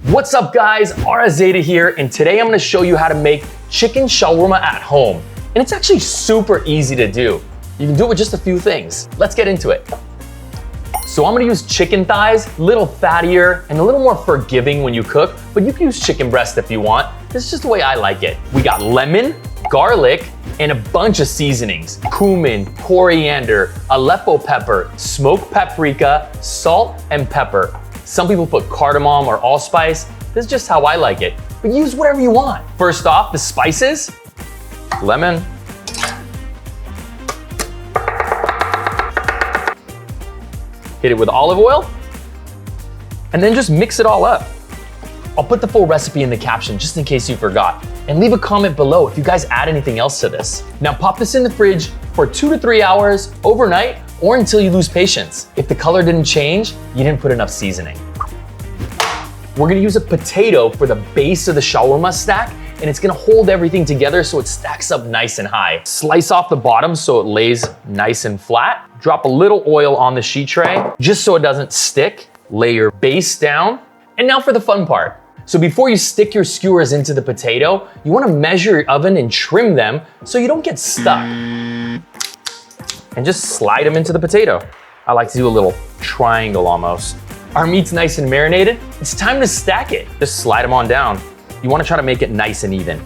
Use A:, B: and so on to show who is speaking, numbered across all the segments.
A: What's up guys, Zeta here, and today I'm gonna show you how to make chicken shawarma at home. And it's actually super easy to do. You can do it with just a few things. Let's get into it. So I'm gonna use chicken thighs, a little fattier and a little more forgiving when you cook, but you can use chicken breast if you want. This is just the way I like it. We got lemon, garlic, and a bunch of seasonings. Cumin, coriander, Aleppo pepper, smoked paprika, salt, and pepper. Some people put cardamom or allspice. This is just how I like it, but use whatever you want. First off, the spices, lemon, hit it with olive oil, and then just mix it all up. I'll put the full recipe in the caption just in case you forgot. And leave a comment below if you guys add anything else to this. Now pop this in the fridge for 2 to 3 hours, overnight, or until you lose patience. If the color didn't change, you didn't put enough seasoning. We're gonna use a potato for the base of the shawarma stack, and it's gonna hold everything together so it stacks up nice and high. Slice off the bottom so it lays nice and flat. Drop a little oil on the sheet tray, just so it doesn't stick. Lay your base down. And now for the fun part. So before you stick your skewers into the potato, you wanna measure your oven and trim them so you don't get stuck. And just slide them into the potato. I like to do a little triangle almost. Our meat's nice and marinated. It's time to stack it. Just slide them on down. You wanna try to make it nice and even.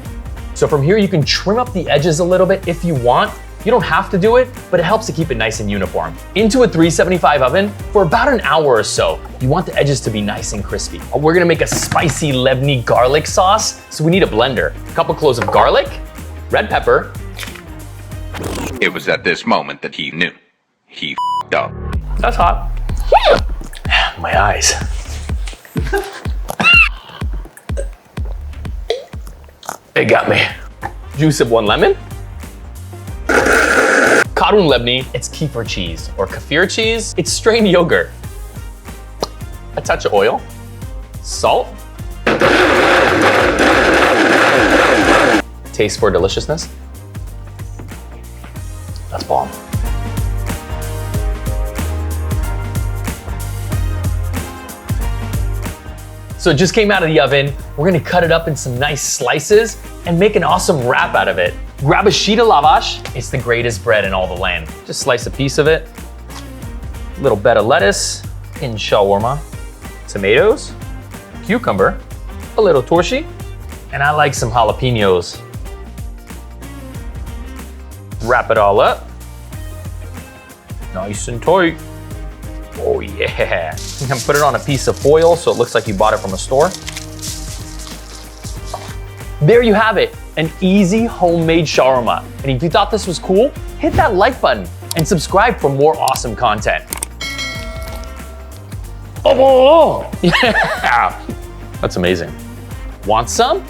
A: So from here, you can trim up the edges a little bit if you want. You don't have to do it, but it helps to keep it nice and uniform. Into a 375 oven for about an hour or so. You want the edges to be nice and crispy. We're gonna make a spicy Lebanese garlic sauce, so we need a blender. A couple cloves of garlic, red pepper.
B: It was at this moment that he knew. He f***ed up.
A: That's hot. My eyes. It got me. Juice of 1 lemon. Chili Labne, it's kefir cheese or kefir cheese. It's strained yogurt. A touch of oil, salt. Taste for deliciousness. That's bomb. So it just came out of the oven. We're gonna cut it up in some nice slices and make an awesome wrap out of it. Grab a sheet of lavash. It's the greatest bread in all the land. Just slice a piece of it. A little bed of lettuce in shawarma. Tomatoes, cucumber, a little torshi, and I like some jalapenos. Wrap it all up. Nice and tight. Oh yeah. You can put it on a piece of foil so it looks like you bought it from a store. There you have it, an easy homemade shawarma. And if you thought this was cool, hit that like button and subscribe for more awesome content. Oh, yeah, that's amazing. Want some?